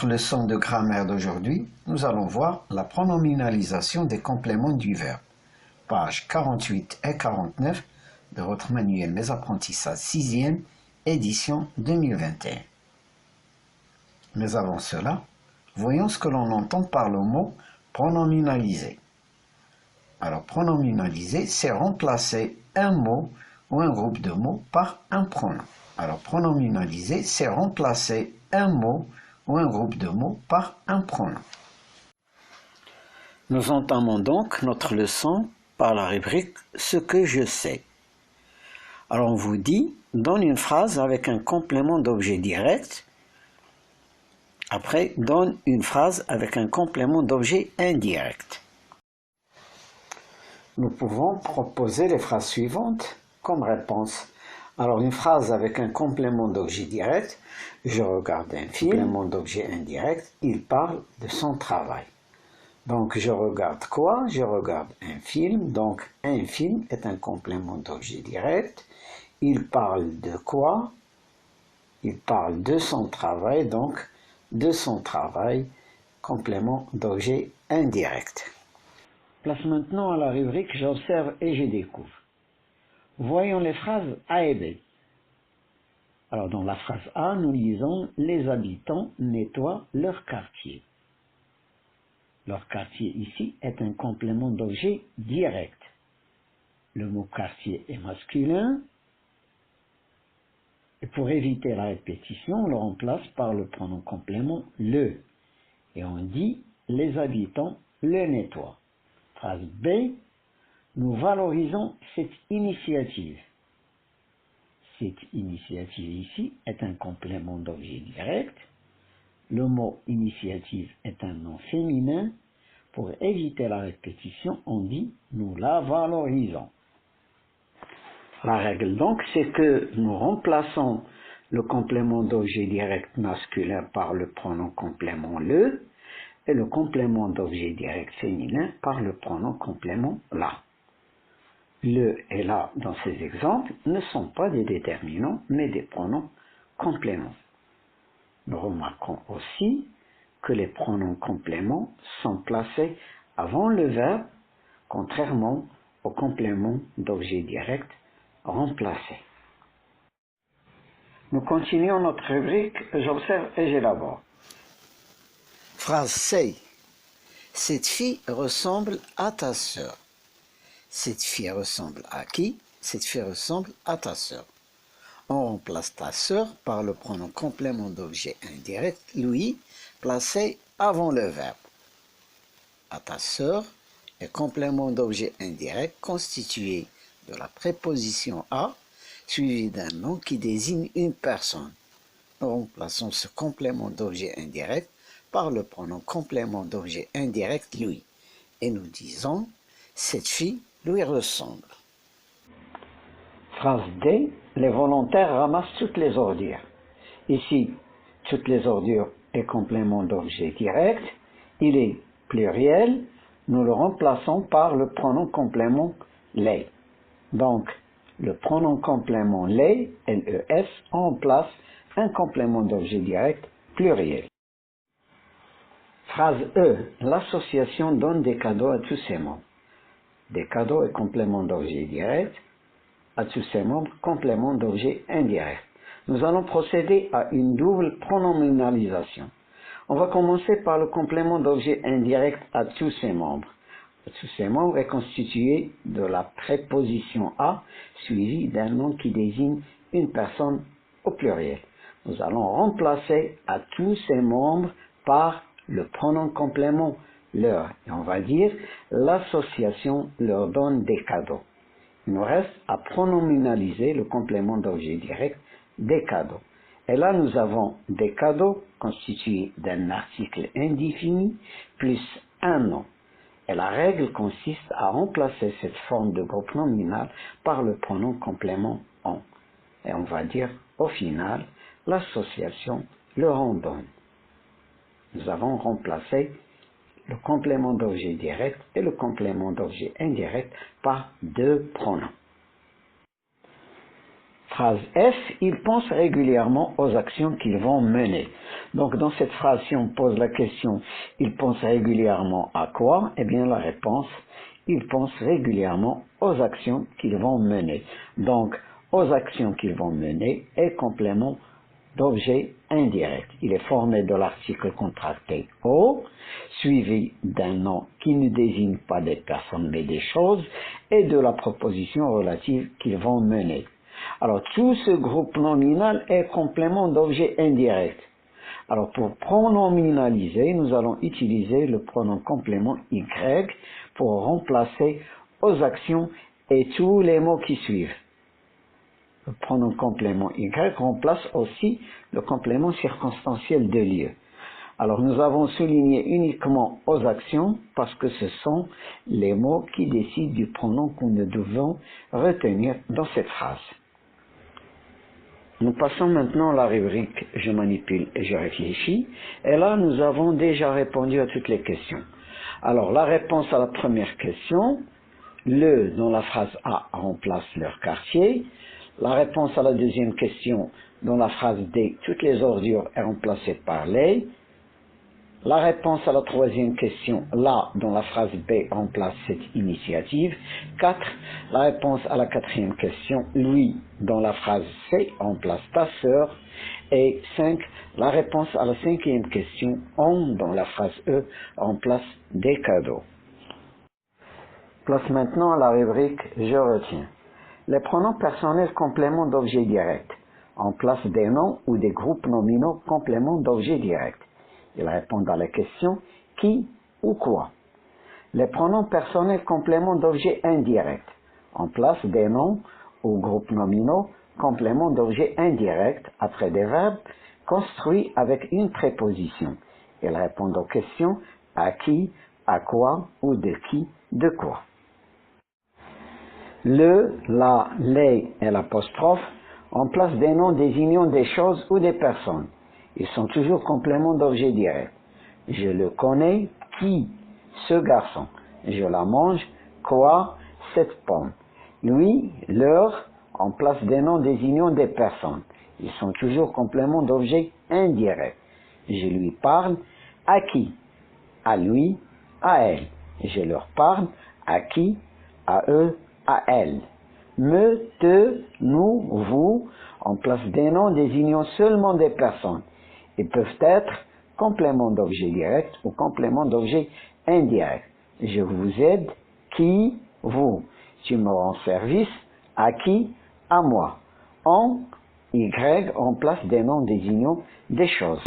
notre leçon de grammaire d'aujourd'hui, nous allons voir la pronominalisation des compléments du verbe. Pages 48 et 49 de votre manuel Mes apprentissages 6e, édition 2021. Mais avant cela, voyons ce que l'on entend par le mot pronominaliser. Alors, pronominaliser, c'est remplacer un mot ou un groupe de mots par un pronom. Alors, pronominaliser, c'est remplacer un mot ou un groupe de mots par un pronom. Nous entamons donc notre leçon par la rubrique « Ce que je sais ». Alors, on vous dit, donne une phrase avec un complément d'objet direct. Après, donne une phrase avec un complément d'objet indirect. Nous pouvons proposer les phrases suivantes comme réponse. Alors, une phrase avec un complément d'objet direct, je regarde un film. Complément d'objet indirect, il parle de son travail. Donc, je regarde quoi? Je regarde un film. Donc, un film est un complément d'objet direct. Il parle de quoi? Il parle de son travail. Donc, de son travail, complément d'objet indirect. Place maintenant à la rubrique « J'observe et je découvre ». Voyons les phrases A et B. Alors, dans la phrase A, nous lisons « Les habitants nettoient leur quartier ». Leur quartier ici est un complément d'objet direct. Le mot quartier est masculin. Et pour éviter la répétition, on le remplace par le pronom complément le. Et on dit « Les habitants le nettoient ». Phrase B, nous valorisons cette initiative. Cette initiative ici est un complément d'objet direct. Le mot initiative est un nom féminin. Pour éviter la répétition, on dit nous la valorisons. La règle donc, c'est que nous remplaçons le complément d'objet direct masculin par le pronom complément le et le complément d'objet direct féminin par le pronom complément la. Le et la dans ces exemples ne sont pas des déterminants mais des pronoms compléments. Nous remarquons aussi que les pronoms compléments sont placés avant le verbe, contrairement aux compléments d'objet direct remplacés. Nous continuons notre rubrique « J'observe et j'élabore ». Phrase C. Cette fille ressemble à ta sœur. Cette fille ressemble à qui? Cette fille ressemble à ta sœur. On remplace ta sœur par le pronom complément d'objet indirect, lui, placé avant le verbe. À ta sœur est complément d'objet indirect constitué de la préposition à, suivi d'un nom qui désigne une personne. Nous remplaçons ce complément d'objet indirect par le pronom complément d'objet indirect, lui. Et nous disons, cette fille lui ressemble. Phrase D. Les volontaires ramassent toutes les ordures. Ici, toutes les ordures est complément d'objet direct. Il est pluriel. Nous le remplaçons par le pronom complément les. Donc, le pronom complément les, L-E-S, remplace un complément d'objet direct pluriel. Phrase E. L'association donne des cadeaux à tous ses membres. Des cadeaux est complément d'objet direct. À tous ses membres, complément d'objet indirect. Nous allons procéder à une double pronominalisation. On va commencer par le complément d'objet indirect à tous ses membres. À tous ses membres est constitué de la préposition à suivie d'un nom qui désigne une personne au pluriel. Nous allons remplacer à tous ses membres par le pronom complément leur. Et on va dire l'association leur donne des cadeaux. Il nous reste à pronominaliser le complément d'objet direct des cadeaux. Et là, nous avons des cadeaux constitués d'un article indéfini plus un nom. Et la règle consiste à remplacer cette forme de groupe nominal par le pronom complément on. Et on va dire, au final, l'association leur en donne. Nous avons remplacé le complément d'objet direct et le complément d'objet indirect par deux pronoms. phrase F, ils pensent régulièrement aux actions qu'ils vont mener. Donc dans cette phrase, si on pose la question, ils pensent régulièrement à quoi? Eh bien la réponse, ils pensent régulièrement aux actions qu'ils vont mener. Donc aux actions qu'ils vont mener est complément d'objet indirect. Il est formé de l'article contracté au, suivi d'un nom qui ne désigne pas des personnes mais des choses, et de la proposition relative qu'ils vont mener. Alors tout ce groupe nominal est complément d'objet indirect. Alors pour pronominaliser, nous allons utiliser le pronom complément Y pour remplacer aux actions et tous les mots qui suivent. Le pronom complément Y remplace aussi le complément circonstanciel de lieu. Alors nous avons souligné uniquement aux actions parce que ce sont les mots qui décident du pronom que nous devons retenir dans cette phrase. Nous passons maintenant à la rubrique « Je manipule et je réfléchis » et là nous avons déjà répondu à toutes les questions. Alors la réponse à la première question, le dans la phrase A remplace leur quartier. La réponse à la deuxième question, dans la phrase D, toutes les ordures est remplacée par les. La réponse à la troisième question, là, dans la phrase B, remplace cette initiative. 4. La réponse à la quatrième question, lui, dans la phrase C, remplace ta sœur. Et 5. La réponse à la cinquième question, on, dans la phrase E, remplace des cadeaux. Place maintenant à la rubrique « Je retiens ». Les pronoms personnels compléments d'objets directs. En place des noms ou des groupes nominaux compléments d'objets directs. Ils répondent à la question qui ou quoi. Les pronoms personnels compléments d'objets indirects. En place des noms ou groupes nominaux compléments d'objets indirects après des verbes construits avec une préposition. Ils répondent aux questions à qui, à quoi ou de qui, de quoi. Le, la, les et l'apostrophe en place des noms désignant des choses ou des personnes. Ils sont toujours compléments d'objets directs. Je le connais, qui, ce garçon. Je la mange, quoi, cette pomme. Lui, leur, en place des noms désignant des personnes. Ils sont toujours compléments d'objets indirects. Je lui parle, à qui? À lui, à elle. Je leur parle, à qui? À eux, à elle. Me, te, nous, vous, en place des noms désignant seulement des personnes. Ils peuvent être compléments d'objets directs ou compléments d'objets indirects. Je vous aide, qui, vous. Tu me rends service, à qui, à moi. En, Y, en place des noms désignant des choses.